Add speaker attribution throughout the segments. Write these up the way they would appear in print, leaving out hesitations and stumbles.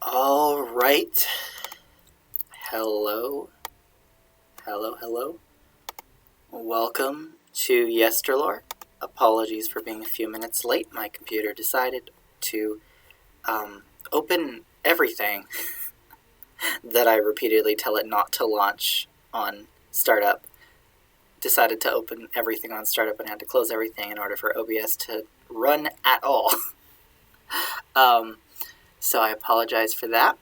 Speaker 1: All right. Hello. Hello. Welcome to yesterlore. Apologies for being a few minutes late. My computer decided to open everything that I repeatedly tell it not to launch on startup. Decided to open everything on startup and had to close everything in order for OBS to run at all. So I apologize for that.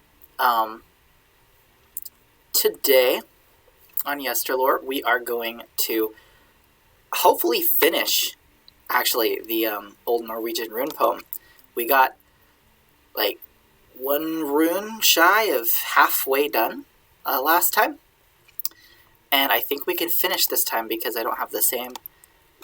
Speaker 1: Today on yesterlore, we are going to hopefully finish, actually, the old Norwegian rune poem. We got like one rune shy of halfway done last time. And I think we can finish this time because I don't have the same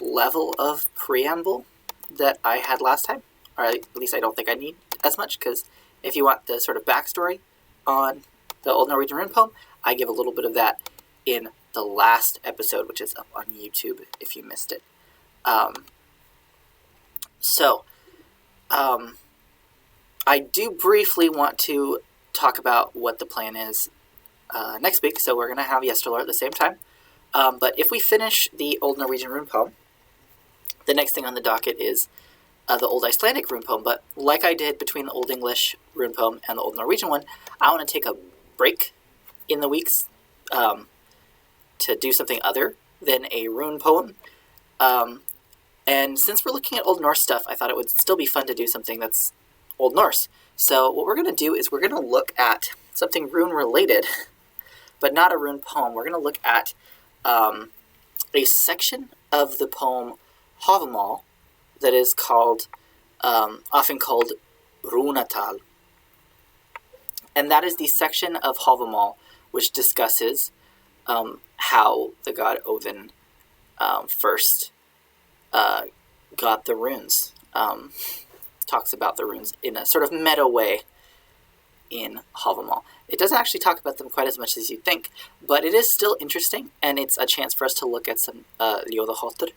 Speaker 1: level of preamble that I had last time. Or at least I don't think I need as much, because if you want the sort of backstory on the old Norwegian rune poem, I give a little bit of that in the last episode, which is up on YouTube if you missed it. I do briefly want to talk about what the plan is next week, so we're going to have yesterlore at the same time. But if we finish the old Norwegian rune poem, the next thing on the docket is the old Icelandic rune poem. But like I did between the old English rune poem and the old Norwegian one, I want to take a break in the weeks to do something other than a rune poem. And since we're looking at Old Norse stuff, I thought it would still be fun to do something that's Old Norse. So what we're going to do is we're going to look at something rune related, but not a rune poem. We're going to look at a section of the poem Havamal that is called, often called runetal. And that is the section of Havamal which discusses how the god Odin first got the runes. Talks about the runes in a sort of meta way in Havamal. It doesn't actually talk about them quite as much as you'd think, but it is still interesting, and it's a chance for us to look at some ljóðaháttr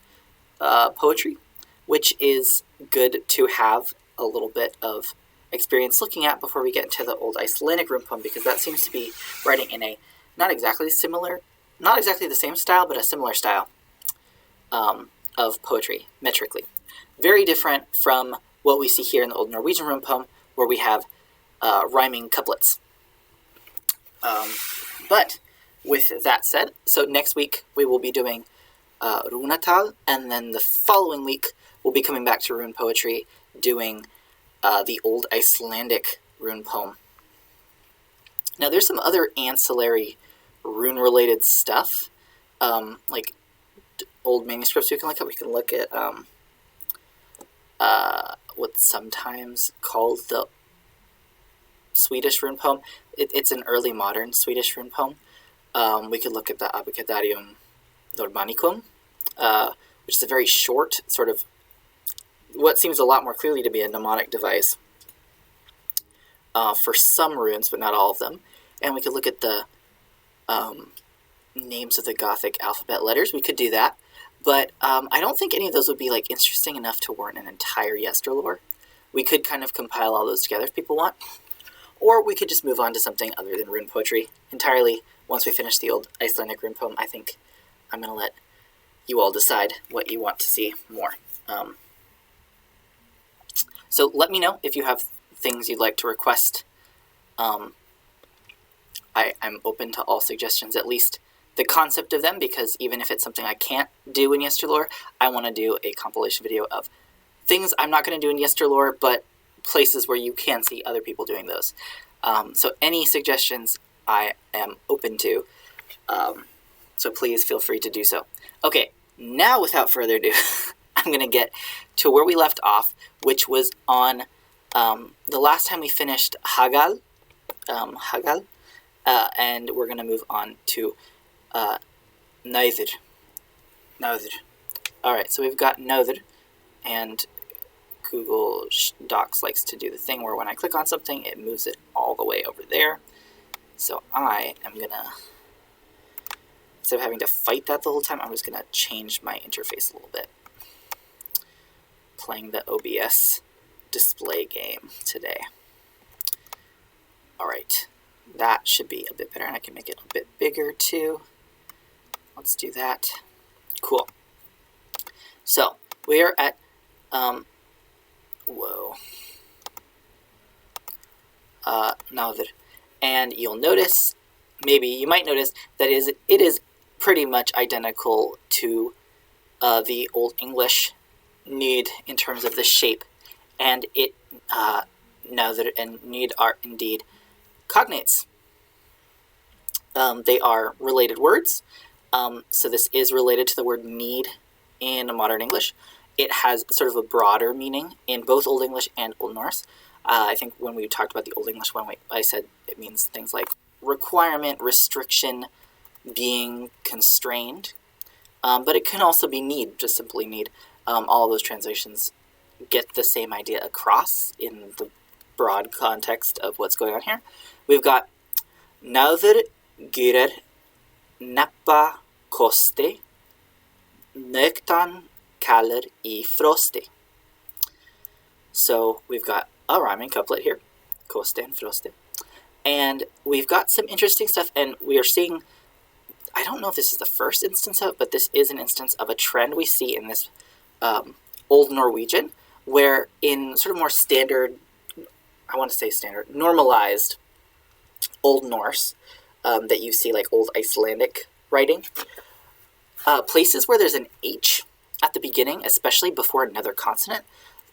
Speaker 1: poetry, which is good to have a little bit of experience looking at before we get into the old Icelandic rune poem, because that seems to be writing in a not exactly the same style, but a similar style of poetry, metrically. Very different from what we see here in the old Norwegian rune poem, where we have rhyming couplets. But with that said, so next week we will be doing runetal, and then the following week we'll be coming back to rune poetry, doing the old Icelandic rune poem. Now there's some other ancillary rune-related stuff, like old manuscripts we can look at. We can look at what's sometimes called the Swedish rune poem. It's an early modern Swedish rune poem. We could look at the Abecedarium Normannicum, which is a very short, sort of what seems a lot more clearly to be a mnemonic device for some runes, but not all of them. And we could look at the names of the Gothic alphabet letters. We could do that. But I don't think any of those would be like interesting enough to warrant an entire yesterlore. We could kind of compile all those together if people want. Or we could just move on to something other than rune poetry entirely. Once we finish the old Icelandic rune poem, I think I'm going to let you all decide what you want to see more. So let me know if you have things you'd like to request. I'm open to all suggestions, at least the concept of them, because even if it's something I can't do in yesterlore, I want to do a compilation video of things I'm not going to do in yesterlore, but places where you can see other people doing those. So any suggestions I am open to, so please feel free to do so. Okay, now without further ado, I'm going to get to where we left off, which was on the last time we finished Hagal, and we're going to move on to nauðr. Alright, so we've got nauðr, and Google Docs likes to do the thing where when I click on something, it moves it all the way over there. So I am going to, instead of having to fight that the whole time, I'm just going to change my interface a little bit. Playing the OBS display game today. All right, that should be a bit better, and I can make it a bit bigger too. Let's do that. Cool. So we are at, nauðr, and you'll notice, maybe you might notice that it is pretty much identical to the Old English need in terms of the shape, and it nauðr and need are indeed cognates. They are related words, so this is related to the word need in modern English. It has sort of a broader meaning in both Old English and Old Norse. I think when we talked about the Old English one, I said it means things like requirement, restriction, being constrained, but it can also be need, just simply need. All of those translations get the same idea across in the broad context of what's going on here. We've got nauðr gyrir neppa kosti, nøktan kallar í frosti. So we've got a rhyming couplet here, kosti and frosti. And we've got some interesting stuff, and we are seeing, I don't know if this is the first instance of it, but this is an instance of a trend we see in this Old Norwegian, where in sort of more standard, normalized Old Norse that you see like Old Icelandic writing, places where there's an H at the beginning, especially before another consonant,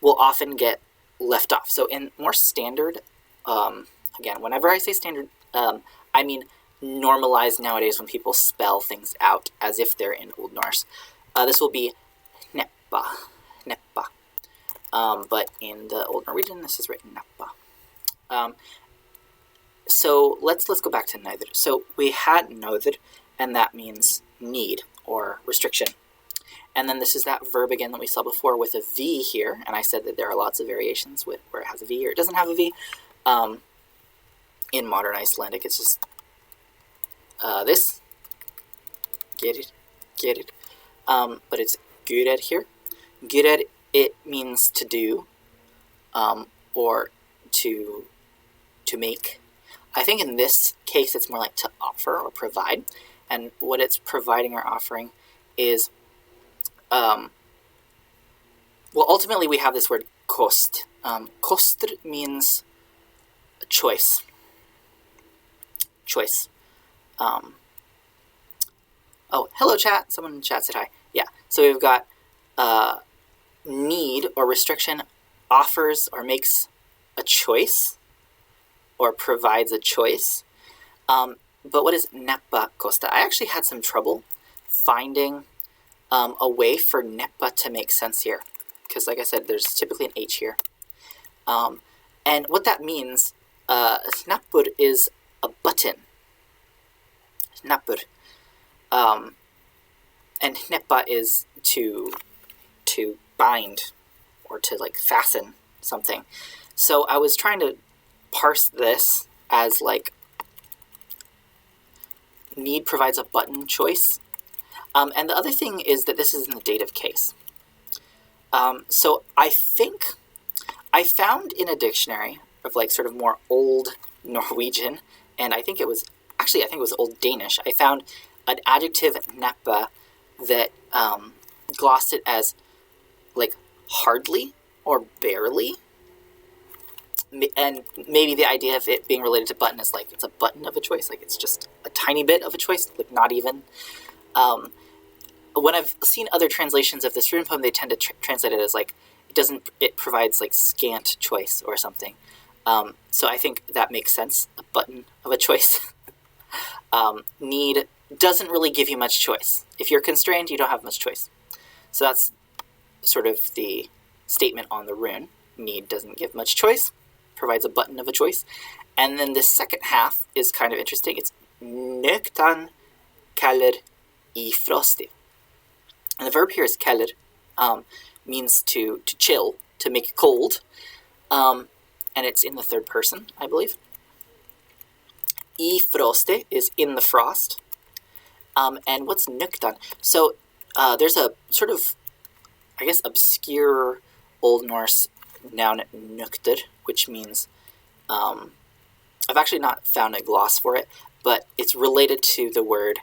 Speaker 1: will often get left off. So in more standard, again, whenever I say standard, I mean normalized nowadays when people spell things out as if they're in Old Norse. This will be neppa. But in the Old Norwegian, this is written neppa. So let's go back to nauðr. So we had nauðr, and that means need or restriction. And then this is that verb again that we saw before with a V here, and I said that there are lots of variations with where it has a V or it doesn't have a V. In modern Icelandic, it's just this. Get it. But it's gyrir here. Gyrir, it means to do, or to make. I think in this case it's more like to offer or provide, and what it's providing or offering is, ultimately we have this word kost. Kostr means choice. Oh, hello chat. Someone in chat said hi. Yeah, so we've got need or restriction offers or makes a choice or provides a choice. But what is neppa kosta? I actually had some trouble finding a way for neppa to make sense here, because like I said, there's typically an H here. And what that means, snappur is a button. Snappur. And neppa is to bind or to like fasten something. So I was trying to parse this as like need provides a button choice. And the other thing is that this is in the dative case. So I think I found in a dictionary of like sort of more Old Norwegian, and I think it was Old Danish, I found an adjective neppa that glossed it as like hardly or barely. And maybe the idea of it being related to button is like it's a button of a choice, like it's just a tiny bit of a choice, like not even. When I've seen other translations of this rune poem, they tend to translate it as like it provides like scant choice or something. So I think that makes sense, a button of a choice. Need doesn't really give you much choice. If you're constrained, you don't have much choice. So that's sort of the statement on the rune. Need doesn't give much choice, provides a button of a choice. And then the second half is kind of interesting. It's nøktan kallar í frosti. And the verb here is kallar, means to chill, to make it cold. And it's in the third person, I believe. Í frosti is in the frost. And what's nøktan? So there's a sort of, I guess, obscure Old Norse noun nøktr, which means I've actually not found a gloss for it, but it's related to the word,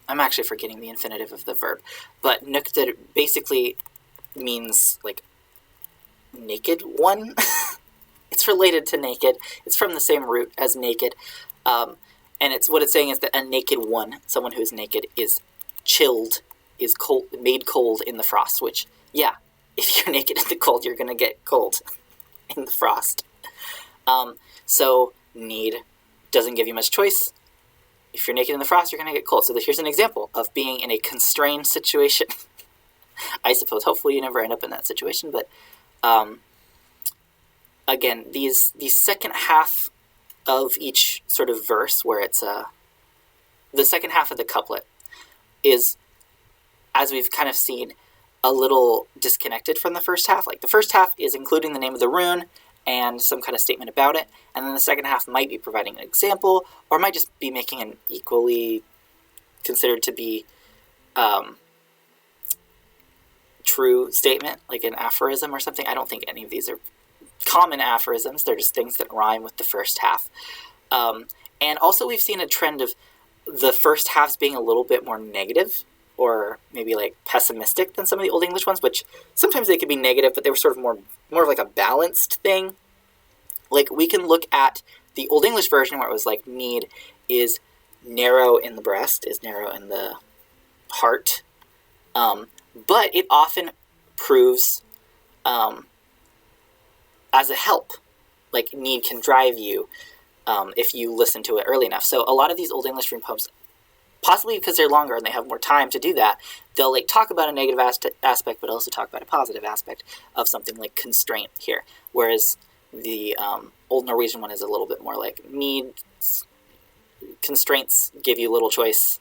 Speaker 1: I'm actually forgetting the infinitive of the verb, but nukter basically means like naked one. It's related to naked. It's from the same root as naked. And what it's saying is that a naked one, someone who is naked, is chilled, is cold, made cold in the frost, which, yeah, if you're naked in the cold, you're going to get cold in the frost. So need doesn't give you much choice. If you're naked in the frost, you're going to get cold. So here's an example of being in a constrained situation. I suppose. Hopefully you never end up in that situation. But again, these second half of each sort of verse, where it's the second half of the couplet, is, as we've kind of seen, a little disconnected from the first half. Like the first half is including the name of the rune and some kind of statement about it, and then the second half might be providing an example, or might just be making an equally considered to be true statement, like an aphorism or something. I don't think any of these are common aphorisms. They're just things that rhyme with the first half. And also we've seen a trend of the first halves being a little bit more negative, or maybe like pessimistic than some of the Old English ones, which sometimes they could be negative, but they were sort of more of like a balanced thing. Like we can look at the Old English version where it was like need is narrow in the breast, is narrow in the heart, but it often proves as a help. Like need can drive you if you listen to it early enough. So a lot of these Old English rune poems, possibly because they're longer and they have more time to do that, they'll like talk about a negative aspect, but also talk about a positive aspect of something like constraint here. Whereas the Old Norwegian one is a little bit more like needs, constraints give you little choice,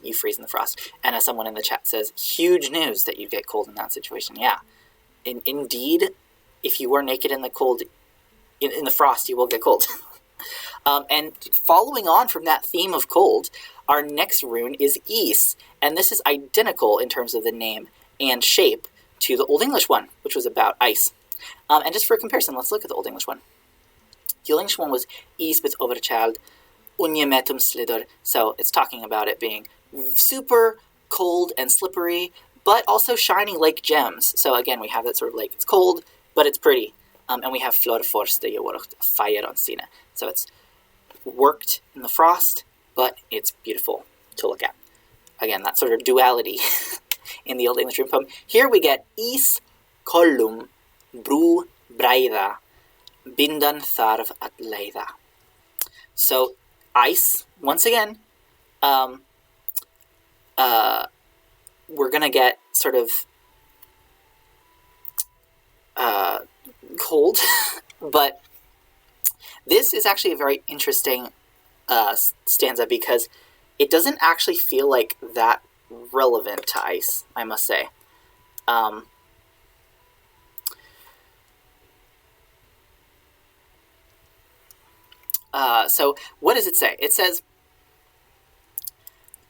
Speaker 1: you freeze in the frost. And as someone in the chat says, huge news that you get cold in that situation. Yeah, indeed, if you are naked in the cold, in the frost, you will get cold. And following on from that theme of cold, our next rune is is, and this is identical in terms of the name and shape to the Old English one, which was about ice. And just for comparison, let's look at the Old English one. The Old English one was is with overchild, unjemetum slidor. So it's talking about it being super cold and slippery, but also shiny like gems. So again, we have that sort of like, it's cold, but it's pretty. And we have florforste fire on sine. So it's worked in the frost, but it's beautiful to look at. Again, that sort of duality in the Old English rune poem. Here we get is kollum bru breida bindan tharv at leida. So ice, once again, we're going to get sort of cold, but this is actually a very interesting stanza because it doesn't actually feel like that relevant to ice, I must say. So what does it say? It says,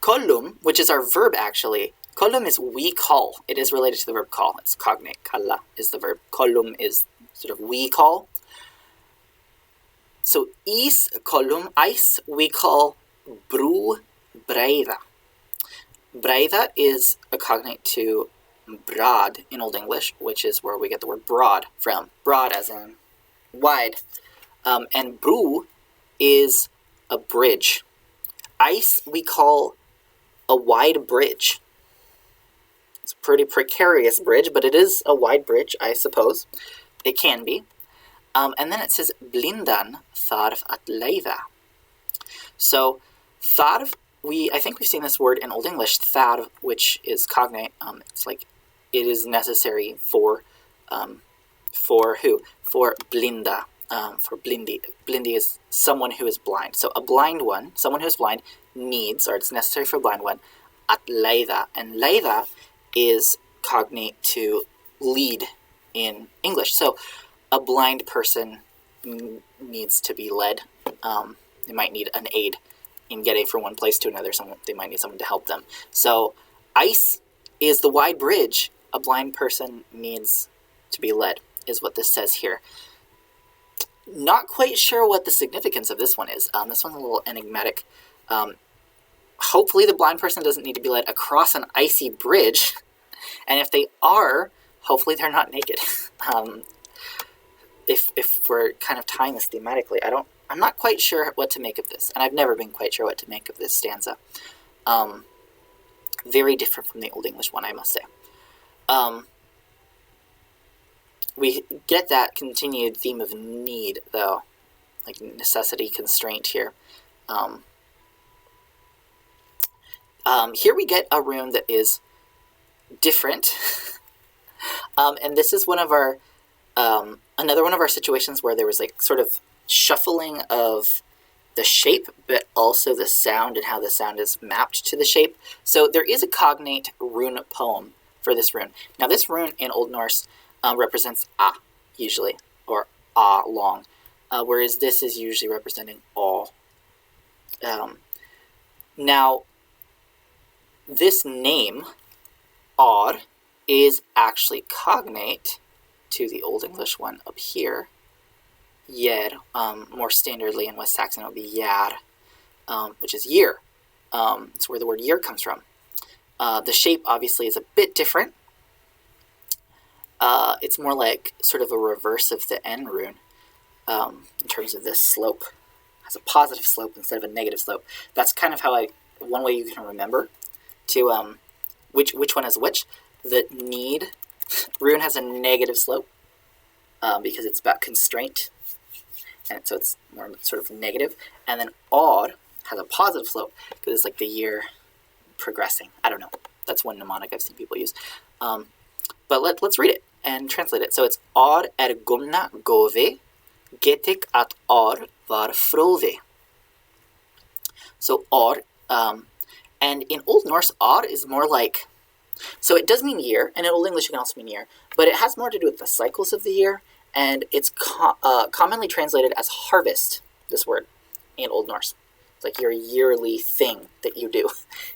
Speaker 1: kollum, which is our verb actually. Kollum is we call. It is related to the verb call. It's cognate. Kalla is the verb. Kollum is sort of we call. So is kollum, ice, we call bru breida. Breida is a cognate to broad in Old English, which is where we get the word broad from. Broad as in wide. And bru is a bridge. Ice we call a wide bridge. It's a pretty precarious bridge, but it is a wide bridge, I suppose. It can be. And then it says blindan tharv at leida. So tharv, I think we've seen this word in Old English, tharv, which is cognate. It's like it is necessary for who? For blinda. For blindi. Blindi is someone who is blind. So a blind one, someone who is blind, needs, or it's necessary for a blind one, at leida. And leida is cognate to lead in English. So a blind person needs to be led. They might need an aid in getting from one place to another. They might need someone to help them. So ice is the wide bridge a blind person needs to be led. is what this says here. Not quite sure what the significance of this one is. This one's a little enigmatic. Hopefully the blind person doesn't need to be led across an icy bridge. And if they are, hopefully they're not naked. If we're kind of tying this thematically, I'm not quite sure what to make of this. And I've never been quite sure what to make of this stanza. Very different from the Old English one, I must say. We get that continued theme of need, though, like necessity, constraint here. Here we get a rune that is different, and this is one of our another one of our situations where there was like sort of shuffling of the shape, but also the sound and how the sound is mapped to the shape. So there is a cognate rune poem for this rune. Now this rune in Old Norse represents a, usually, or a long, whereas this is usually representing all. Now, this name, odd, is actually cognate to the Old English one up here. Yer, more standardly in West Saxon, it would be yar, which is year. It's where the word year comes from. The shape, obviously, is a bit different. It's more like sort of a reverse of the N rune in terms of this slope. It has a positive slope instead of a negative slope. That's kind of how one way you can remember to which one is which. The need rune has a negative slope because it's about constraint, and so it's more sort of negative. And then odd has a positive slope because it's like the year progressing. I don't know. That's one mnemonic I've seen people use. But let's read it and translate it. So it's odd gumna gove, getik at odd var frove. So odd, and in Old Norse, odd is more like, so it does mean year, and in Old English it can also mean year, but it has more to do with the cycles of the year, and it's commonly translated as harvest, this word, in Old Norse. It's like your yearly thing that you do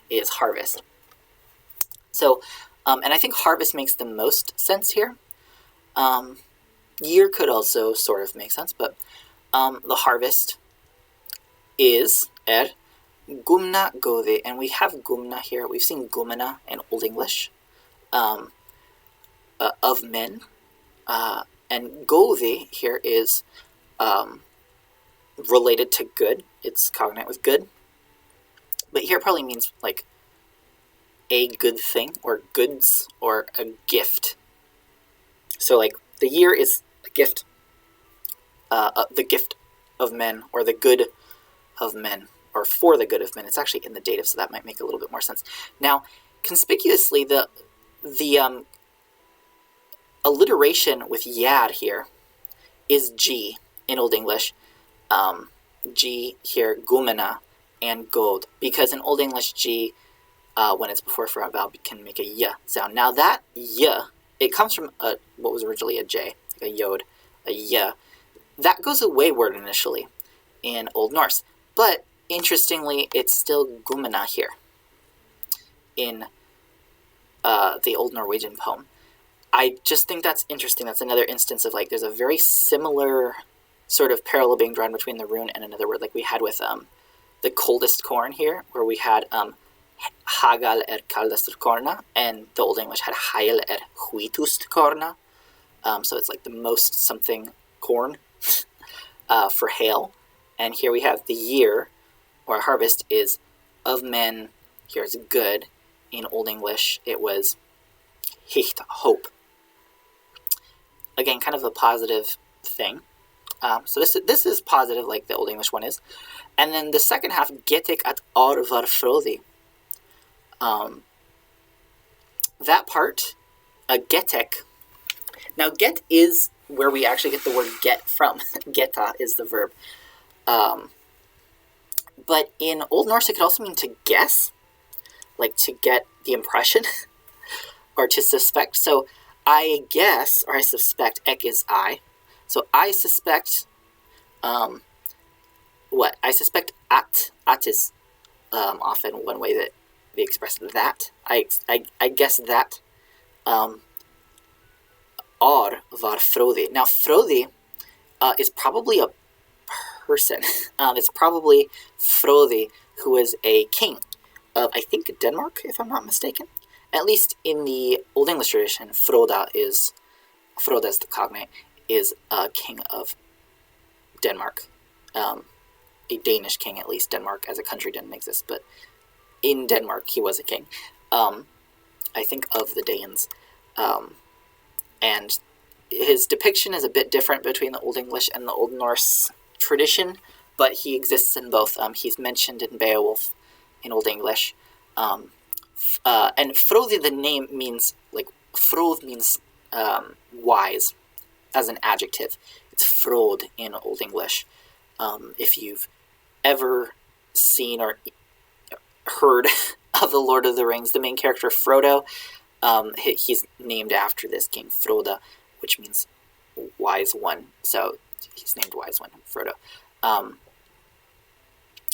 Speaker 1: is harvest. So, and I think harvest makes the most sense here. Year could also sort of make sense, but the harvest is gumna gove, and we have gumna here. We've seen gumna in Old English, of men, and gove here is related to good. It's cognate with good, but here probably means like a good thing, or goods, or a gift. So like the year is a gift, the gift of men, or the good of men, or for the good of men. It's actually in the dative, so that might make a little bit more sense. Now, conspicuously, the alliteration with yad here is G in Old English. G here, gumena, and god, because in Old English, G, when it's before a vowel, can make a y sound. Now that y, it comes from what was originally a J, like a yod, a y. That goes away word initially in Old Norse, but interestingly, it's still gumena here in the Old Norwegian poem. I just think that's interesting. That's another instance of like there's a very similar sort of parallel being drawn between the rune and another word, like we had with the coldest corn here, where we had hagal kaldast korna, and the Old English had hail huitust korna. So it's like the most something corn for hail. And here we have the year, or harvest, is of men. Here's good. In Old English, it was hicht, hope. Again, kind of a positive thing. So this is positive, like the Old English one is. And then the second half, getik at or var frodi. That part, getek. Now, get is where we actually get the word get from. Geta is the verb. But in Old Norse, it could also mean to guess, like to get the impression, or to suspect. So I guess, or I suspect, ek is I. So I suspect, what? I suspect at. At is often one way that they express that. I guess that Or var Frodi. Now, Frodi is probably a person. It's probably Frodi, who is a king of, I think, Denmark, if I'm not mistaken. At least in the Old English tradition, Froda is the cognate, is a king of Denmark. A Danish king, at least. Denmark as a country didn't exist, but in Denmark he was a king. I think of the Danes. And his depiction is a bit different between the Old English and the Old Norse tradition, but he exists in both. He's mentioned in Beowulf in Old English. And Frodi, the name means, like, Frod means wise as an adjective. It's Frod in Old English. If you've ever seen or heard of The Lord of the Rings, the main character Frodo, he's named after this king, Froda, which means wise one. So he's named wise one, Frodo.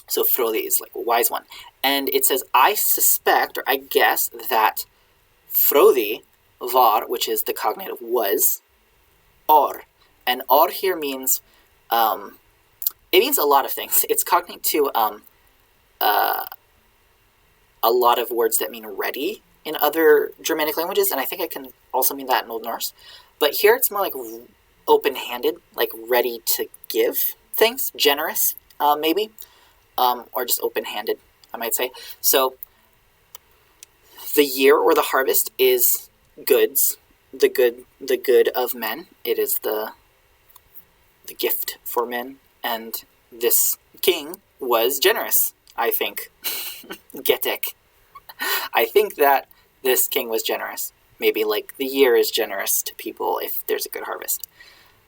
Speaker 1: So Frodi is like wise one. And it says, I suspect, or I guess, that Frodi var, which is the cognate of was, or. And or here means, it means a lot of things. It's cognate to a lot of words that mean ready in other Germanic languages, and I think it can also mean that in Old Norse. But here it's more like open-handed, like ready to give things, generous, maybe, or just open-handed, I might say. So the year or the harvest is goods, the good of men. It is the gift for men, and this king was generous, I think. Getek. I think that this king was generous. Maybe like the year is generous to people if there's a good harvest.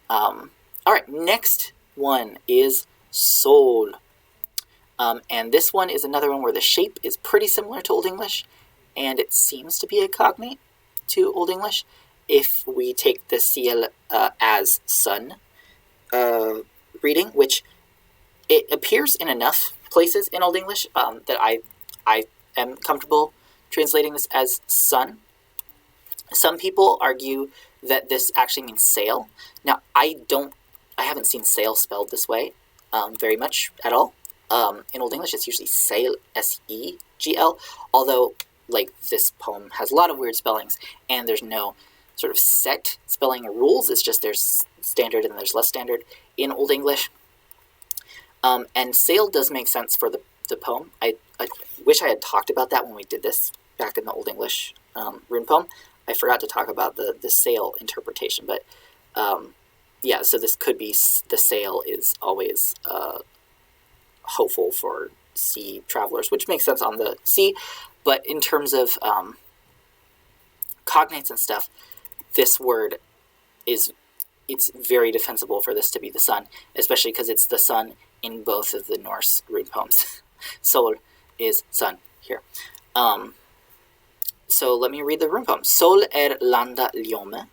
Speaker 1: All right, next one is sol. And this one is another one where the shape is pretty similar to Old English, and it seems to be a cognate to Old English if we take the ciel as sun reading, which it appears in enough places in Old English that I am comfortable translating this as sun. Some people argue that this actually means sail. Now, I haven't seen sail spelled this way very much at all. In Old English, it's usually sail, S-E-G-L, although, like, this poem has a lot of weird spellings, and there's no sort of set spelling rules. It's just there's standard and there's less standard in Old English. And sail does make sense for the poem. I wish I had talked about that when we did this back in the Old English rune poem. I forgot to talk about the sail interpretation, but yeah, so this could be the sail is always hopeful for sea travelers, which makes sense on the sea, but in terms of cognates and stuff, this word it's very defensible for this to be the sun, especially because it's the sun in both of the Norse rune poems. Sol is sun here. So let me read the rune poem. Sol landa ljomi,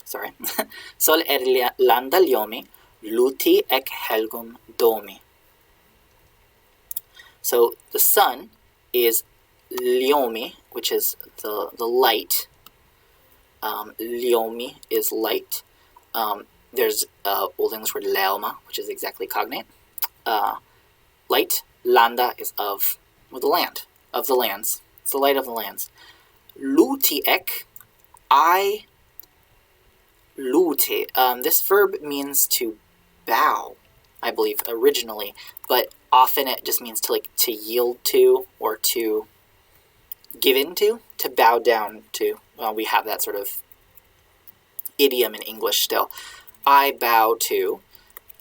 Speaker 1: sorry. Sol landa ljomi, luti ek helgum domi. So the sun is ljomi, which is the light. Ljomi is light. There's Old English word leoma, which is exactly cognate. Light. Landa is of the land, of the lands. It's the light of the lands. Luti ek, I lute. This verb means to bow, I believe, originally, but often it just means to yield to, or to give in to bow down to. We have that sort of idiom in English still. I bow to,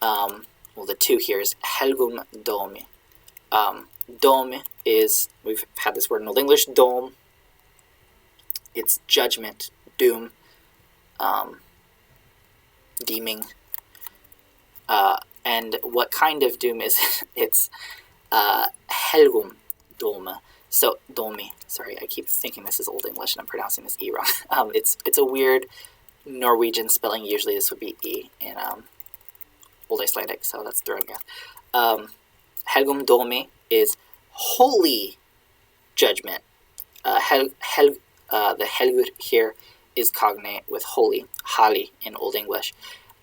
Speaker 1: the two here is helgum domi. Dom is, we've had this word in Old English, dom. It's judgment, doom, deeming. And what kind of doom is it? It's helgum doma. So, domi, sorry, I keep thinking this is Old English and I'm pronouncing this E wrong. It's a weird Norwegian spelling. Usually this would be E in Old Icelandic, so that's throwing me off. Helgum domi is holy judgment. The helgur here is cognate with holy, hali in Old English.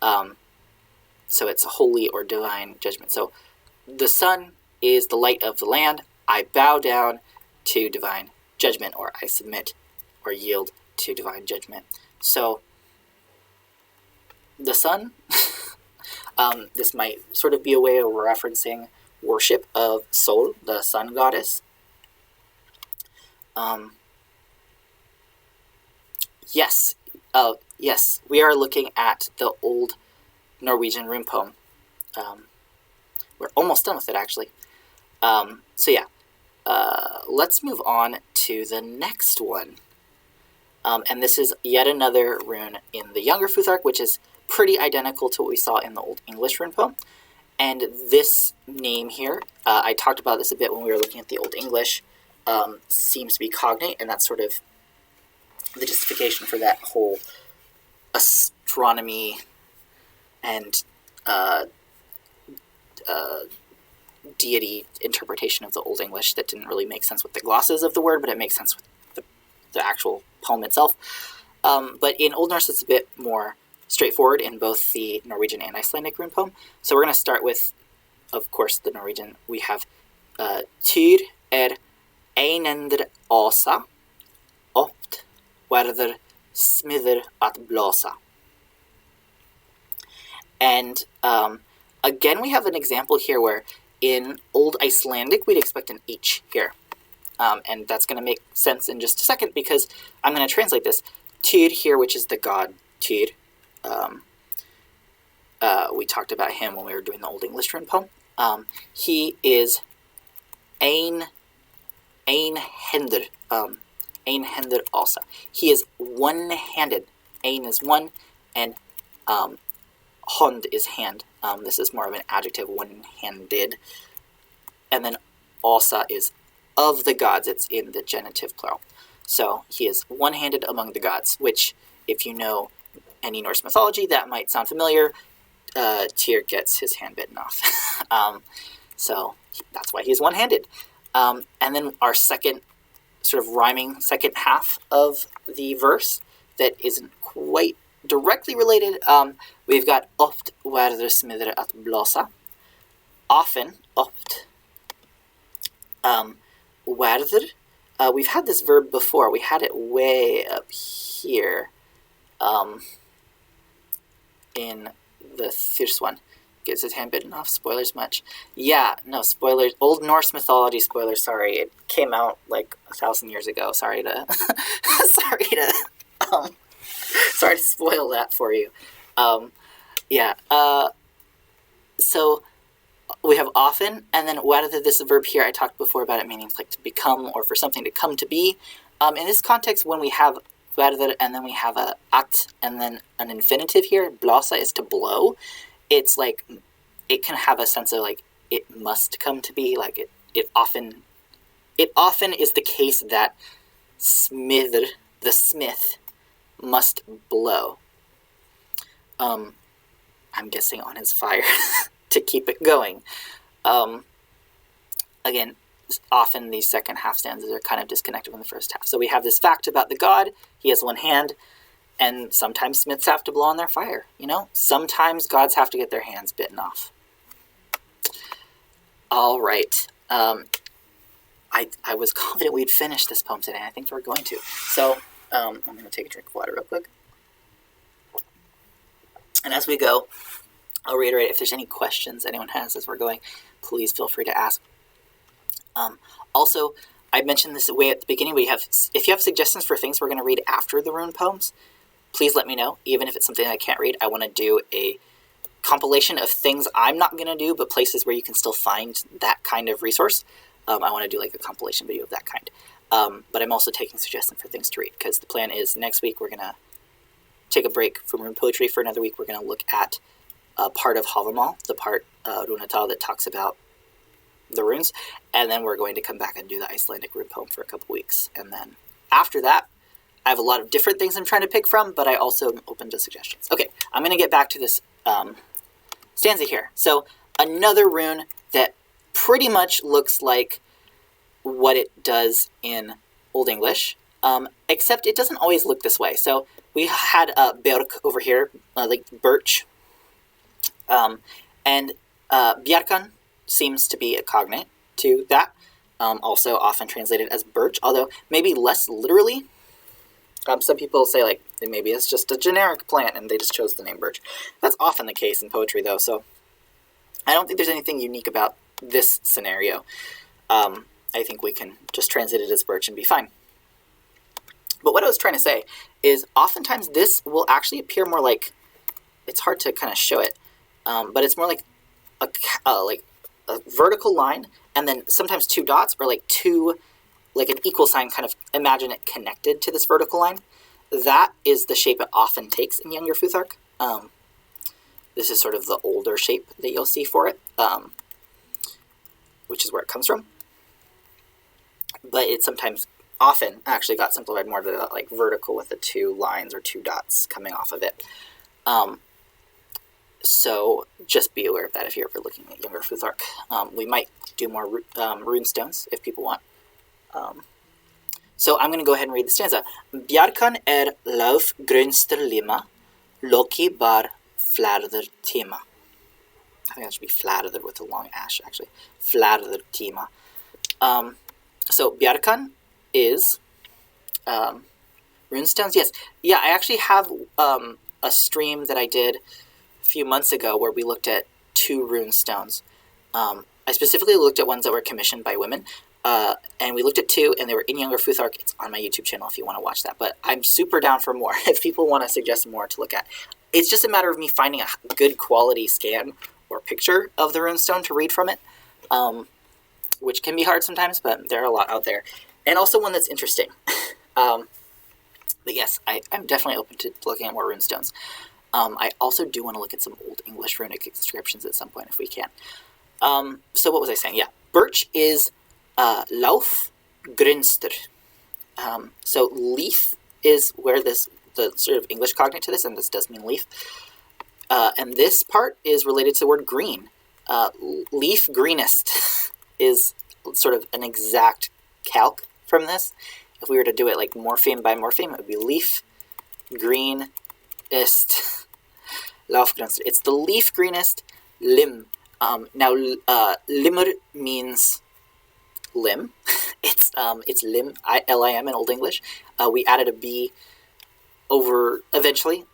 Speaker 1: So it's holy or divine judgment. So the sun is the light of the land. I bow down to divine judgment, or I submit or yield to divine judgment. So the sun, this might sort of be a way of referencing worship of Sol, the sun goddess. Yes, we are looking at the old Norwegian rune poem. We're almost done with it, actually. Let's move on to the next one. And this is yet another rune in the Younger Futhark, which is pretty identical to what we saw in the Old English rune poem. And this name here, I talked about this a bit when we were looking at the Old English, seems to be cognate, and that's sort of the justification for that whole astronomy and deity interpretation of the Old English that didn't really make sense with the glosses of the word, but it makes sense with the actual poem itself. But in Old Norse, it's a bit more straightforward in both the Norwegian and Icelandic rune poem. So we're going to start with, of course, the Norwegian. We have Tyr einender asa, oft verður smiður at blåsa. And again, we have an example here where in Old Icelandic, we'd expect an H here. And that's going to make sense in just a second, because I'm going to translate this. Tyr here, which is the god Tyr. We talked about him when we were doing the Old English rune poem. He is ein hender also. He is one-handed. Ein is one, and hond is hand. This is more of an adjective, one-handed. And then Asa is of the gods. It's in the genitive plural. So he is one-handed among the gods, which, if you know any Norse mythology, that might sound familiar. Tyr gets his hand bitten off. So that's why he's one-handed. And then our second sort of rhyming second half of the verse that isn't quite directly related, we've got oft verður smiður at blåsa. Often, oft. Verður. We've had this verb before. We had it way up here in the first one. Gets his hand bitten off. Spoilers much. Yeah, no, spoilers. Old Norse mythology spoilers, sorry. It came out like 1,000 years ago. Sorry to sorry to spoil that for you. So we have often, and then whether this verb here, I talked before about it meaning like to become or for something to come to be. In this context, when we have whether and then we have a at and then an infinitive here, blåsa is to blow. It's like, it can have a sense of like, it must come to be, like it often is the case that smiður, the smith, must blow. I'm guessing on his fire to keep it going. Again, often these second half stanzas are kind of disconnected from the first half. So we have this fact about the god, he has one hand, and sometimes smiths have to blow on their fire, you know? Sometimes gods have to get their hands bitten off. All right. I was confident we'd finish this poem today. I think we're going to. So I'm going to take a drink of water real quick. And as we go, I'll reiterate, if there's any questions anyone has as we're going, please feel free to ask. Also, I mentioned this way at the beginning, if you have suggestions for things we're going to read after the rune poems, please let me know. Even if it's something I can't read, I want to do a compilation of things I'm not going to do, but places where you can still find that kind of resource. I want to do like a compilation video of that kind. But I'm also taking suggestions for things to read, because the plan is next week we're going to take a break from rune poetry. For another week, we're going to look at part of Havamal, the part Runetal that talks about the runes, and then we're going to come back and do the Icelandic rune poem for a couple weeks. And then after that, I have a lot of different things I'm trying to pick from, but I also am open to suggestions. Okay, I'm going to get back to this stanza here. So another rune that pretty much looks like what it does in Old English, except it doesn't always look this way. So we had björk over here, like birch. And bjarkan seems to be a cognate to that, also often translated as birch, although maybe less literally. Some people say like maybe it's just a generic plant and they just chose the name birch. That's often the case in poetry though, so I don't think there's anything unique about this scenario. I think we can just translate it as birch and be fine. But what I was trying to say is oftentimes this will actually appear more like, it's hard to kind of show it, but it's more like a vertical line and then sometimes two dots or like an equal sign, kind of imagine it connected to this vertical line. That is the shape it often takes in younger Futhark. This is sort of the older shape that you'll see for it, which is where it comes from. But it sometimes, often, actually got simplified more to that like vertical with the two lines or two dots coming off of it. So just be aware of that if you're ever looking at younger Futhark. We might do more rune stones if people want. So I'm going to go ahead and read the stanza. Bjarkan lauf grönster lima, Loki bar flarður tíma. I think that should be flarður with a long ash, actually. Flarður tíma. So Bjarkan is runestones. Yes. Yeah, I actually have a stream that I did a few months ago where we looked at 2 runestones. I specifically looked at ones that were commissioned by women. And we looked at 2, and they were in younger Futhark. It's on my YouTube channel if you want to watch that. But I'm super down for more if people want to suggest more to look at. It's just a matter of me finding a good quality scan or picture of the runestone to read from it, which can be hard sometimes, but there are a lot out there. And also one that's interesting. But yes, I'm definitely open to looking at more runestones. I also do want to look at some old English runic inscriptions at some point if we can. So what was I saying? Yeah, birch is lauf grönster. So leaf is where the sort of English cognate to this, and this does mean leaf. And this part is related to the word green. Leaf greenest is sort of an exact calc from this. If we were to do it like morpheme by morpheme, it would be leaf greenest, lauf grönster. It's the leaf greenest limb. Now, limur means limb. It's limb, L-I-M in Old English. We added a B over eventually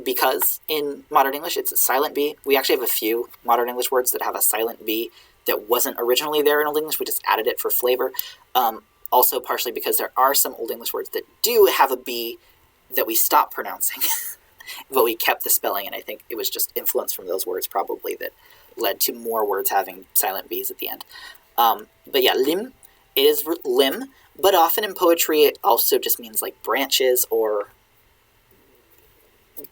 Speaker 1: because in modern English it's a silent B. We actually have a few modern English words that have a silent B that wasn't originally there in Old English. We just added it for flavor. Also partially because there are some Old English words that do have a B that we stopped pronouncing, but we kept the spelling, and I think it was just influence from those words probably that led to more words having silent B's at the end. But yeah, lim, it is limb, but often in poetry it also just means like branches or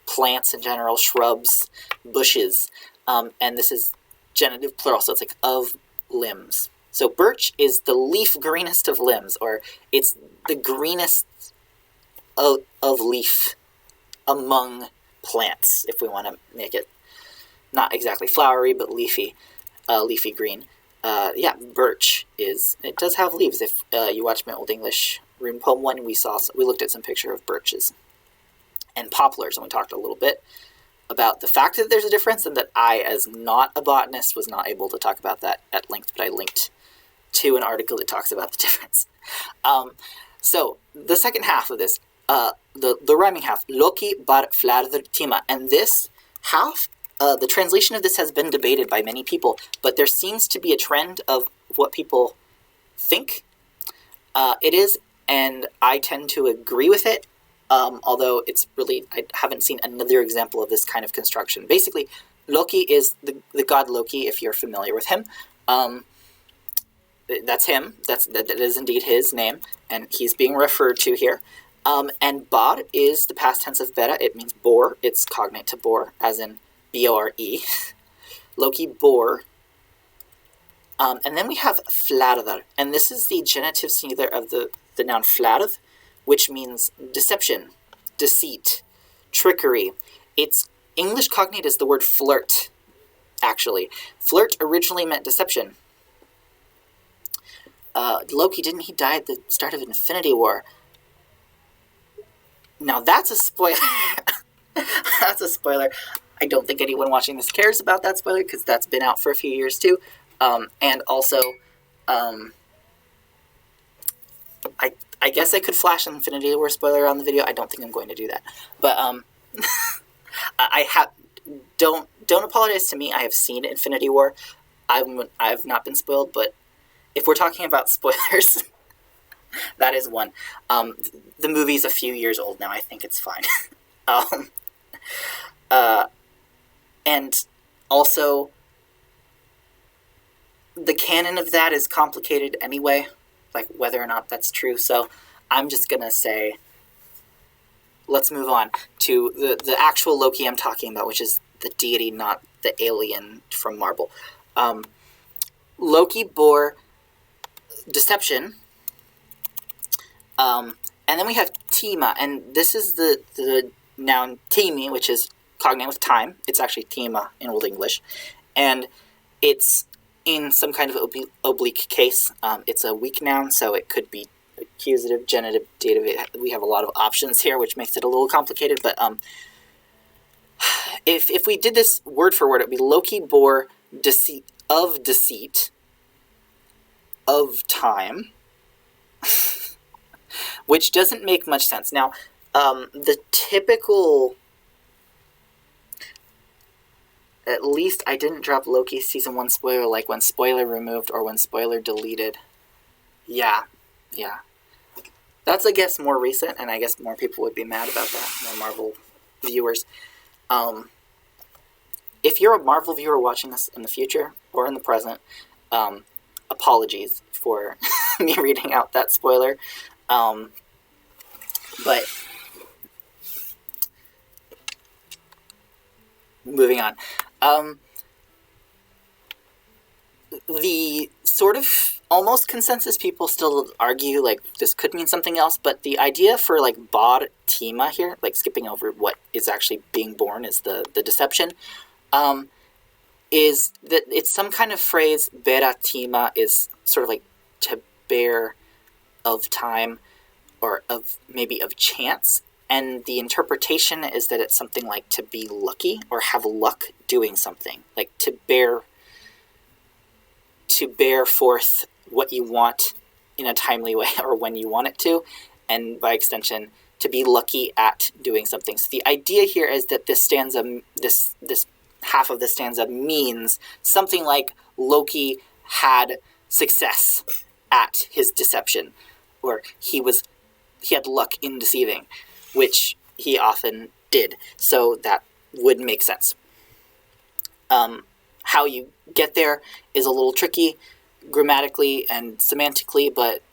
Speaker 1: plants in general, shrubs, bushes, and this is genitive plural, so it's like of limbs. So birch is the leaf greenest of limbs, or it's the greenest of leaf among plants, if we want to make it not exactly flowery, but leafy green. Yeah, birch it does have leaves. If you watch my Old English rune poem 1, we looked at some picture of birches and poplars, and we talked a little bit about the fact that there's a difference, and that I, as not a botanist, was not able to talk about that at length, but I linked to an article that talks about the difference. So the second half of this, the rhyming half, Loki bar flarður tíma, and this half, the translation of this has been debated by many people, but there seems to be a trend of what people think it is, and I tend to agree with it, although it's really, I haven't seen another example of this kind of construction. Basically, Loki is the god Loki, if you're familiar with him. That's him. That is indeed his name, and he's being referred to here. And bar is the past tense of bera. It means bore. It's cognate to bore, as in B-O-R-E. Loki bore. And then we have flarður, and this is the genitive singular of the noun flarð, which means deception, deceit, trickery. Its English cognate is the word flirt, actually. Flirt originally meant deception. Loki, didn't he die at the start of Infinity War? Now that's a spoiler. That's a spoiler. I don't think anyone watching this cares about that spoiler because that's been out for a few years too. And also, I guess I could flash an Infinity War spoiler on the video. I don't think I'm going to do that. But don't apologize to me. I have seen Infinity War. I've not been spoiled, but if we're talking about spoilers, that is one. The movie's a few years old now. I think it's fine. And also, the canon of that is complicated anyway, like whether or not that's true. So I'm just going to say, let's move on to the actual Loki I'm talking about, which is the deity, not the alien from Marvel. Loki bore deception. And then we have Tima, and this is the noun Timi, which is cognate with time. It's actually Tima in Old English. And it's in some kind of oblique case. It's a weak noun, so it could be accusative, genitive, dative. We have a lot of options here, which makes it a little complicated. But if we did this word for word, it would be Loki bore deceit of time, which doesn't make much sense. Now, the typical... At least I didn't drop Loki Season 1 spoiler, like when spoiler removed or when spoiler deleted. Yeah. That's, I guess, more recent, and I guess more people would be mad about that, more Marvel viewers. If you're a Marvel viewer watching this in the future or in the present, apologies for me reading out that spoiler. But moving on. The sort of almost consensus people still argue, like, this could mean something else, but the idea for, like, Bod Tima here, like, skipping over what is actually being born is the deception, is that it's some kind of phrase. Bera Tima is sort of like to bear of time, or of maybe of chance, and the interpretation is that it's something like to be lucky or have luck doing something, like to bear forth what you want in a timely way or when you want it to, and by extension to be lucky at doing something. So the idea here is that this stanza, this half of the stanza means something like Loki had success at his deception, or he had luck in deceiving, which he often did. So that would make sense. How you get there is a little tricky grammatically and semantically, but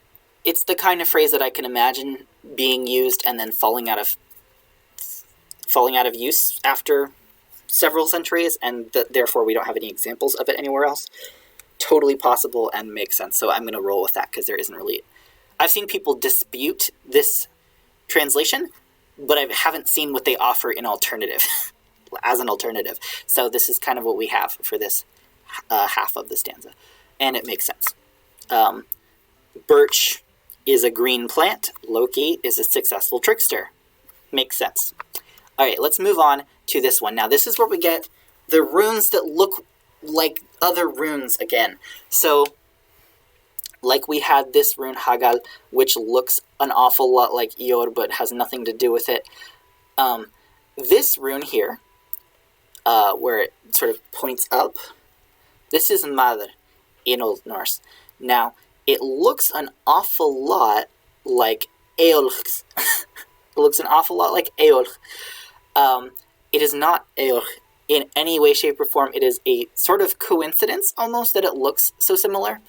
Speaker 1: it's the kind of phrase that I can imagine being used and then falling out of use after several centuries, and therefore we don't have any examples of it anywhere else. Totally possible and makes sense. So I'm going to roll with that because there isn't really... I've seen people dispute this translation, but I haven't seen what they offer in alternative, as an alternative. So this is kind of what we have for this half of the stanza, and it makes sense. Birch is a green plant. Loki is a successful trickster. Makes sense. All right, let's move on to this one. Now, this is where we get the runes that look like other runes again. So, like we had this rune Hagal, which looks an awful lot like Ior, but has nothing to do with it. This rune here, where it sort of points up, this is nauðr in Old Norse. Now, it looks an awful lot like Eolch. It looks an awful lot like Eolch. It is not Eolch in any way, shape, or form. It is a sort of coincidence, almost, that it looks so similar.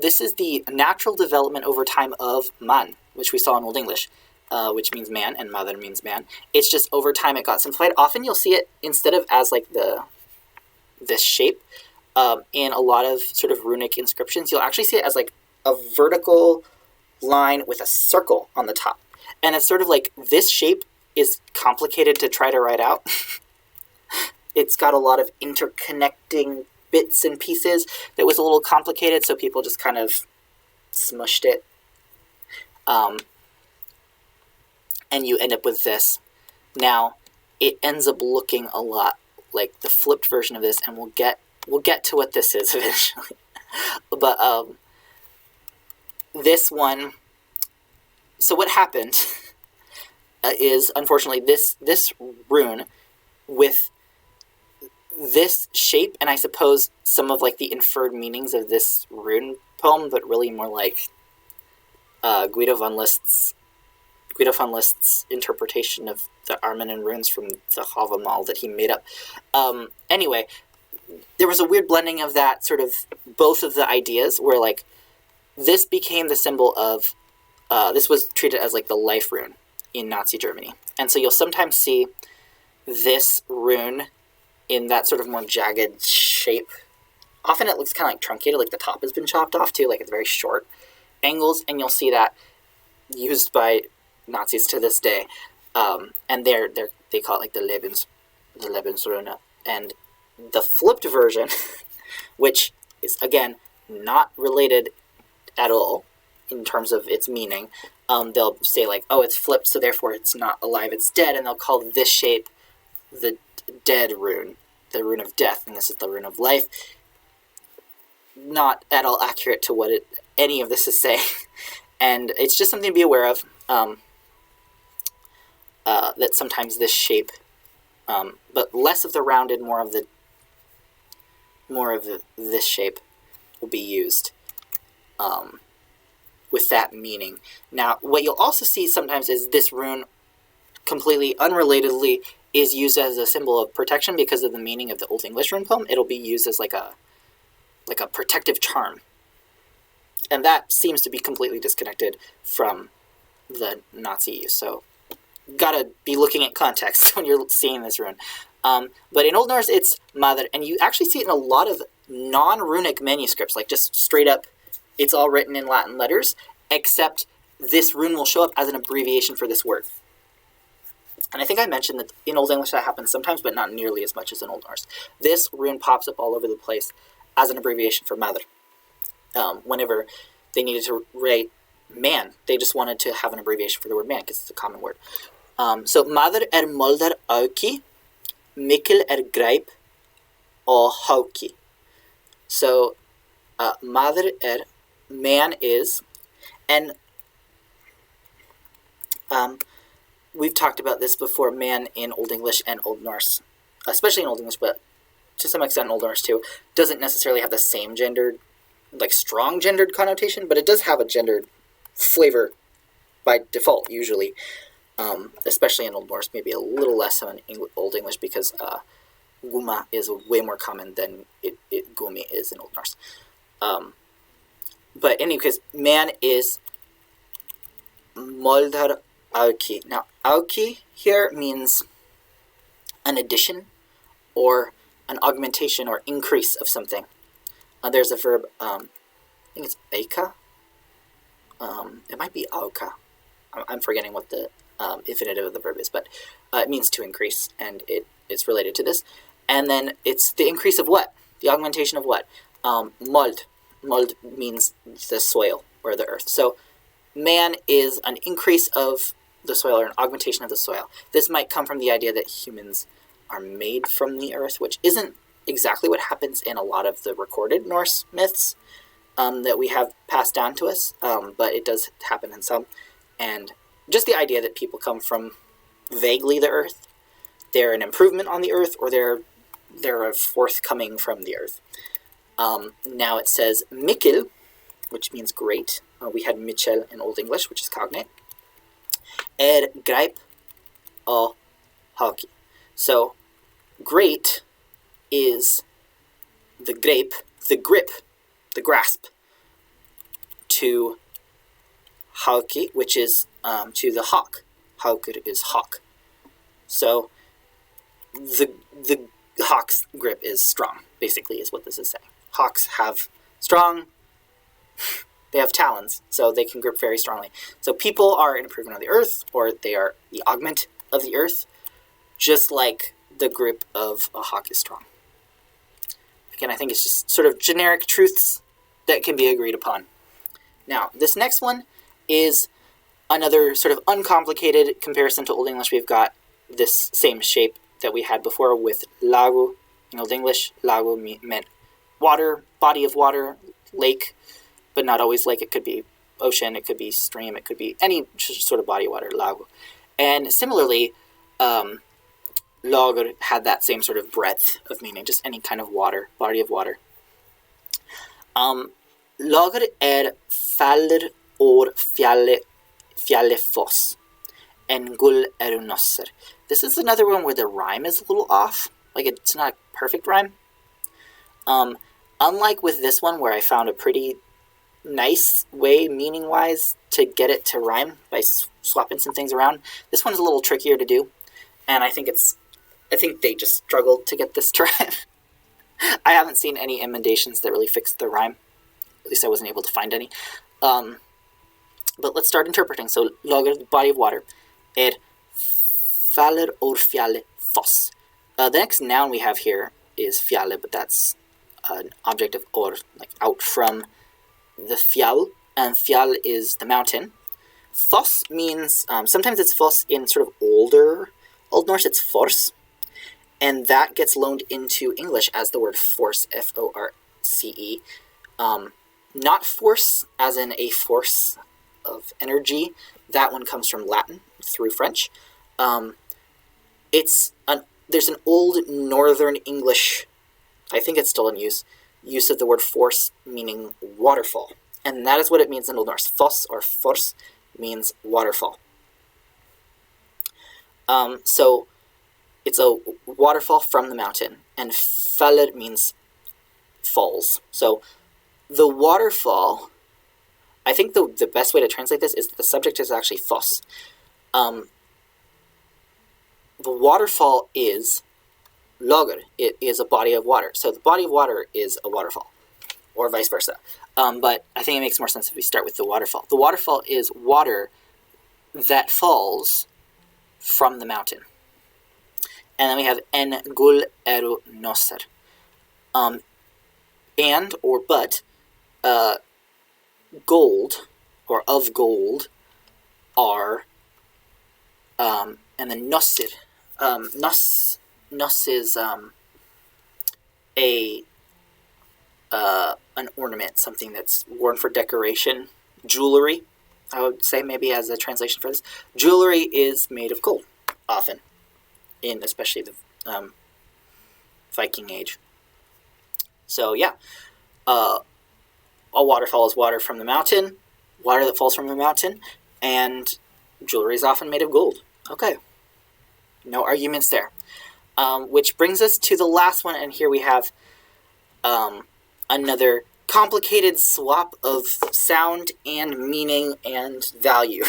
Speaker 1: This is the natural development over time of man, which we saw in Old English, which means man, and nauðr means man. It's just over time it got simplified. Often you'll see it instead of as like this shape in a lot of sort of runic inscriptions. You'll actually see it as like a vertical line with a circle on the top. And it's sort of like this shape is complicated to try to write out. It's got a lot of interconnecting bits and pieces that was a little complicated, so people just kind of smushed it. and you end up with this. Now, it ends up looking a lot like the flipped version of this, and we'll get to what this is eventually. But this one, so what happened is, unfortunately, this rune with this shape, and I suppose some of like the inferred meanings of this rune poem, but really more like Guido van List's interpretation of the Armanen runes from the Havamal that he made up. Anyway, there was a weird blending of that, sort of both of the ideas, where like this became the symbol of, this was treated as like the life rune in Nazi Germany. And so you'll sometimes see this rune in that sort of more jagged shape. Often it looks kind of like truncated, like the top has been chopped off too, like it's very short angles, and you'll see that used by Nazis to this day. And they call it like the Lebensrune. And the flipped version, which is again not related at all in terms of its meaning, they'll say like, oh, it's flipped, so therefore it's not alive, it's dead, and they'll call this shape the dead rune, the rune of death, and this is the rune of life. Not at all accurate to what any of this is saying. And it's just something to be aware of, that sometimes this shape, but less of the rounded, more of this shape will be used with that meaning. Now, what you'll also see sometimes is this rune, completely unrelatedly, is used as a symbol of protection because of the meaning of the Old English rune poem. It'll be used as like a protective charm. And that seems to be completely disconnected from the Nazi use. So, gotta be looking at context when you're seeing this rune. But in Old Norse, it's nauðr, and you actually see it in a lot of non-runic manuscripts, like just straight up, it's all written in Latin letters, except this rune will show up as an abbreviation for this word. And I think I mentioned that in Old English that happens sometimes, but not nearly as much as in Old Norse. This rune pops up all over the place as an abbreviation for nauðr. Whenever they needed to write man, they just wanted to have an abbreviation for the word man because it's a common word. So nauðr moldar auki, mikil greip og hauki. So nauðr man is, and we've talked about this before, man in Old English and Old Norse, especially in Old English, but to some extent in Old Norse too, doesn't necessarily have the same gendered, like strong gendered connotation, but it does have a gendered flavor by default, usually, especially in Old Norse, maybe a little less so in Old English, because guma is way more common than gumi is in Old Norse. But anyway, because man is moldar auki. Now, auki here means an addition or an augmentation or increase of something. There's a verb, I think it's eika. It might be auka. I'm forgetting what the infinitive of the verb is, but it means to increase, and it's related to this. And then it's the increase of what? The augmentation of what? Mold. Mold means the soil or the earth. So man is an increase of the soil or an augmentation of the soil. This might come from the idea that humans are made from the earth, which isn't exactly what happens in a lot of the recorded Norse myths that we have passed down to us, but it does happen in some. And just the idea that people come from vaguely the earth, they're an improvement on the earth, or they're a forthcoming from the earth. Now it says mikil, which means great. We had michel in Old English, which is cognate. Greip og hauki. So great is the grip, the grasp, to hauki, which is to the hawk. Haukur is hawk. So the hawk's grip is strong, basically, is what this is saying. Hawks have they have talons, so they can grip very strongly. So people are an improvement of the earth, or they are the augment of the earth, just like the grip of a hawk is strong. Again, I think it's just sort of generic truths that can be agreed upon. Now, this next one is Another sort of uncomplicated comparison to Old English, we've got this same shape that we had before with lago. In Old English, lago meant water, body of water, lake, but not always lake. It could be ocean, it could be stream, it could be any sort of body of water, lago. And similarly, lauðr had that same sort of breadth of meaning, just any kind of water, body of water. Lauðr faller or foss, and gull nauðr. This is another one where the rhyme is a little off, like it's not a perfect rhyme. Unlike with this one where I found a pretty nice way, meaning-wise, to get it to rhyme by swapping some things around, this one's a little trickier to do, and I think they just struggled to get this to rhyme. I haven't seen any emendations that really fixed the rhyme. At least I wasn't able to find any. But let's start interpreting. So, lauðr, the body of water. Faller or foss. The next noun we have here is fjalle, but that's an object of or, like out from the fjall, and fjall is the mountain. Foss means, sometimes it's foss in sort of Old Norse, it's force, and that gets loaned into English as the word force, F-O-R-C-E. Not force, as in a force of energy. That one comes from Latin through French. There's an old Northern English, I think it's still in use of the word force meaning waterfall. And that is what it means in Old Norse. Foss or fors means waterfall. So it's a waterfall from the mountain, and faller means falls. So the waterfall, I think the best way to translate this is that the subject is actually foss. The waterfall is lauðr. It is a body of water. So the body of water is a waterfall, or vice versa. But I think it makes more sense if we start with the waterfall. The waterfall is water that falls from the mountain. And then we have en gull nauðr. And, or but, gold, or of gold, are, and then nauðr. Nos is an ornament, something that's worn for decoration. Jewelry, I would say, maybe as a translation for this. Jewelry is made of gold, often, in especially the Viking Age. So yeah, a waterfall is water from the mountain, water that falls from the mountain, and jewelry is often made of gold. Okay, no arguments there. Which brings us to the last one, and here we have another complicated swap of sound and meaning and value.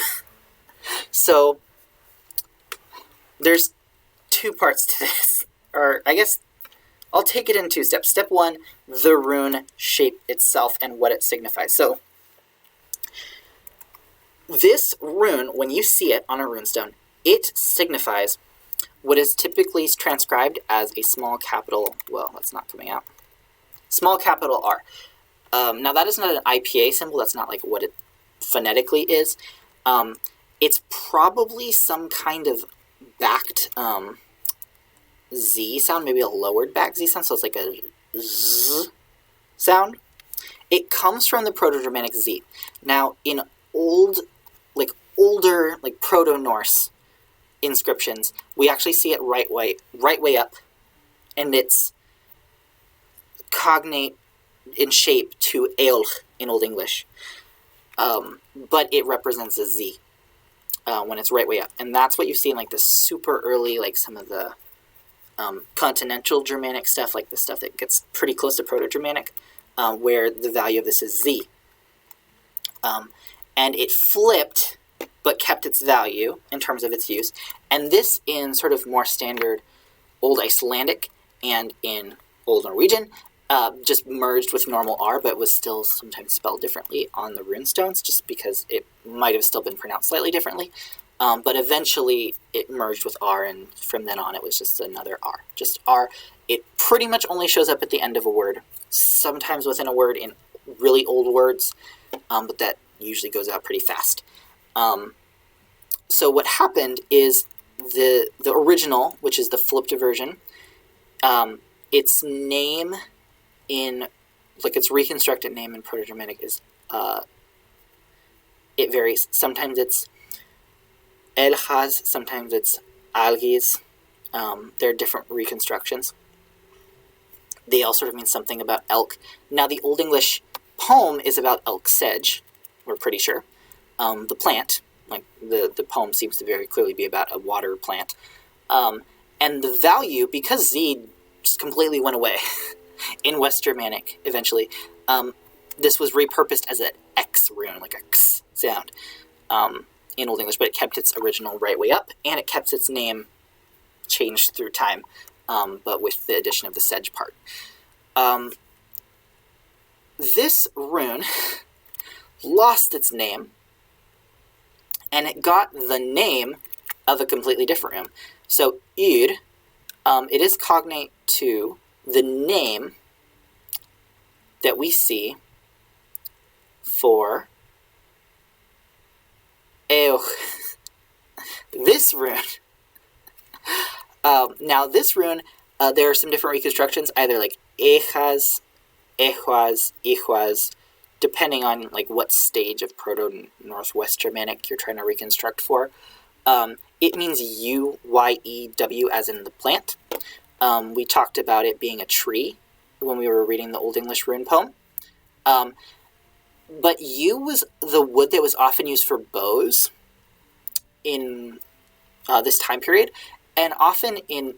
Speaker 1: So there's two parts to this, or I guess I'll take it in two steps. Step one, the rune shape itself and what it signifies. So this rune, when you see it on a runestone, it signifies what is typically transcribed as a small capital, well, that's not coming out, small capital R. Now that is not an IPA symbol, that's not like what it phonetically is. It's probably some kind of backed Z sound, maybe a lowered back Z sound, so it's like a Z sound. It comes from the Proto-Germanic Z. Now in older, like Proto-Norse inscriptions, we actually see it right way up, and it's cognate in shape to eolch in Old English, but it represents a Z when it's right way up, and that's what you see in like the super early, like some of the continental Germanic stuff, like the stuff that gets pretty close to Proto-Germanic, where the value of this is Z, and it flipped but kept its value in terms of its use. And this in sort of more standard Old Icelandic and in Old Norwegian just merged with normal R, but was still sometimes spelled differently on the runestones, just because it might have still been pronounced slightly differently. But eventually it merged with R, and from then on it was just another R. Just R. It pretty much only shows up at the end of a word, sometimes within a word in really old words, but that usually goes out pretty fast. So what happened is the original, which is the flipped version, its name in, like its reconstructed name in Proto-Germanic is, it varies. Sometimes it's Elchas, sometimes it's Algis. There are different reconstructions. They all sort of mean something about elk. Now, the Old English poem is about elk sedge, we're pretty sure. The plant, like the poem seems to very clearly be about a water plant. And the value, because Z just completely went away in West Germanic eventually, this was repurposed as an X rune, like a X sound, in Old English, but it kept its original right way up, and it kept its name changed through time, but with the addition of the sedge part. This rune lost its name, and it got the name of a completely different rune. So yr, it is cognate to the name that we see for eoch. This rune. Now, this rune, there are some different reconstructions, either like echas, ehuas, ihuas, depending on like what stage of Proto-Northwest Germanic you're trying to reconstruct for. It means U-Y-E-W, as in the plant. We talked about it being a tree when we were reading the Old English rune poem. But yew was the wood that was often used for bows in this time period. And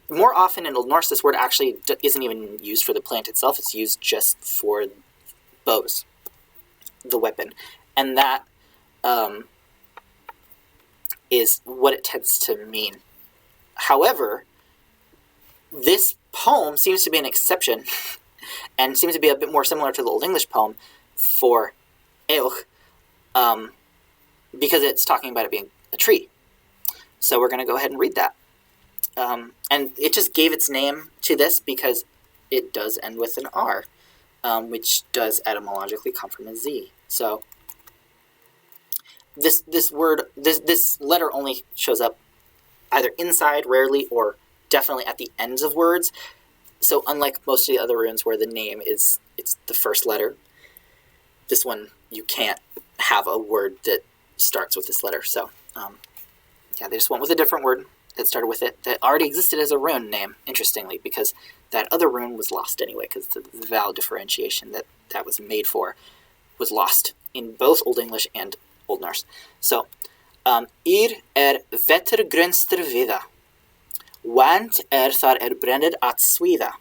Speaker 1: more often in Old Norse, this word actually isn't even used for the plant itself. It's used just for bows, the weapon. And that is what it tends to mean. However, this poem seems to be an exception and seems to be a bit more similar to the Old English poem for eoch, because it's talking about it being a tree. So we're going to go ahead and read that. And it just gave its name to this because it does end with an R, which does etymologically come from a Z. So this letter only shows up either inside, rarely, or definitely at the ends of words. So unlike most of the other runes where the name it's the first letter, this one you can't have a word that starts with this letter. So yeah, they just went with a different word that started with it that already existed as a rune name, interestingly, because that other rune was lost anyway, because the vowel differentiation that was made for was lost in both Old English and Old Norse. So, Ir vetter vida, want thar branded at swida.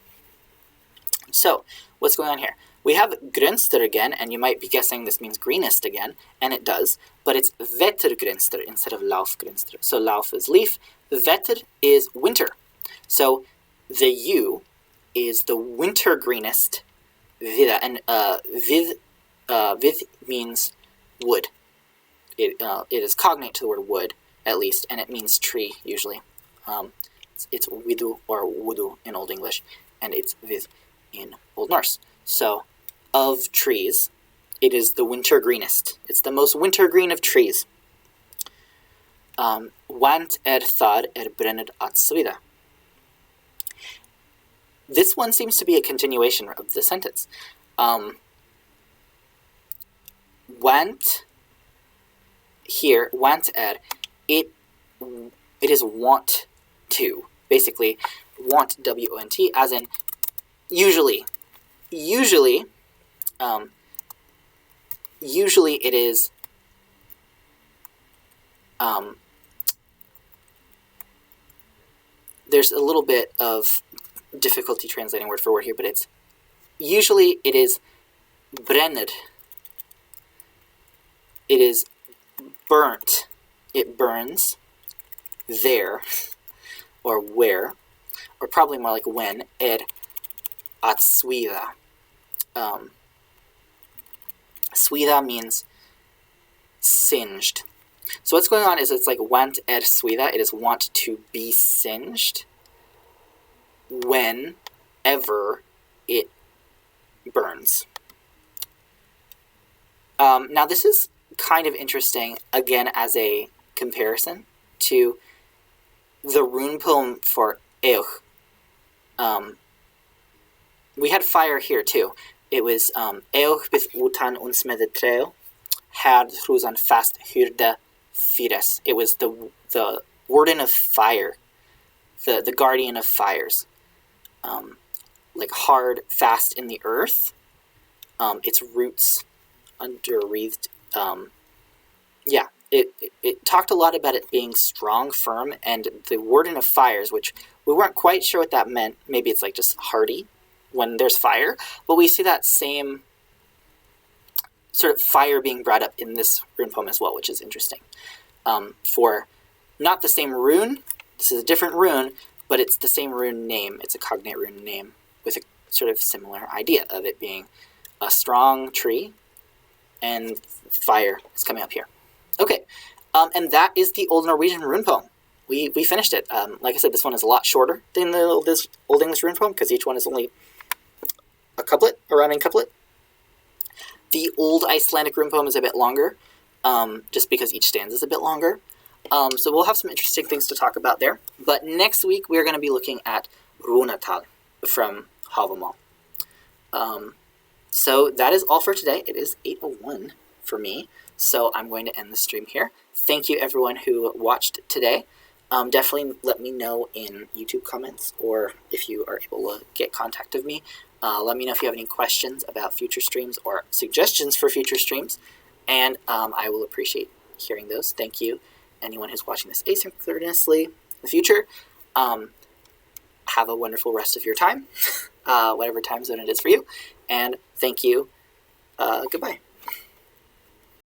Speaker 1: So, what's going on here? We have grönster again, and you might be guessing this means greenest again, and it does, but it's vettergrönster instead of laufgrönster. So lauf is leaf, vetter is winter. So the U is the winter greenest vida, and vid means wood. It is cognate to the word wood, at least, and it means tree, usually. It's widu or wudu in Old English, and it's vid in Old Norse. So, of trees, it is the winter greenest. It's the most winter green of trees. Want thar brenned at svida. This one seems to be a continuation of the sentence. Want here, want it is want to. Basically, want, W-O-N-T, as in usually it is there's a little bit of difficulty translating word for word here, but it is brenned. It is burnt. It burns there, or where, or probably more like when, at swida. Swida means singed. So what's going on is it's like want swida. It is want to be singed whenever it burns. Now this is kind of interesting, again, as a comparison, to the rune poem for Eoch. We had fire here too. It was Eoch bith utan uns medetreo, had hrusan fast hyrde fires. It was the warden of fire, the guardian of fires, like hard, fast in the earth. Its roots underwreathed. It talked a lot about it being strong, firm, and the warden of fires, which we weren't quite sure what that meant. Maybe it's like just hardy when there's fire, but we see that same sort of fire being brought up in this rune poem as well, which is interesting. For not the same rune, this is a different rune, but it's the same rune name. It's a cognate rune name with a sort of similar idea of it being a strong tree and fire is coming up here. Okay, and that is the Old Norwegian rune poem. We finished it. Like I said, this one is a lot shorter than the Old English rune poem because each one is only a couplet, a rhyming couplet. The Old Icelandic rune poem is a bit longer, just because each stanza is a bit longer. So we'll have some interesting things to talk about there. But next week we're going to be looking at Runatal from Havamal. So that is all for today. It is 8:01 for me, so I'm going to end the stream here. Thank you everyone who watched today. Definitely let me know in YouTube comments, or if you are able to get contact of me. Let me know if you have any questions about future streams or suggestions for future streams, and I will appreciate hearing those. Thank you, anyone who's watching this asynchronously in the future. Have a wonderful rest of your time, whatever time zone it is for you, and thank you. Goodbye.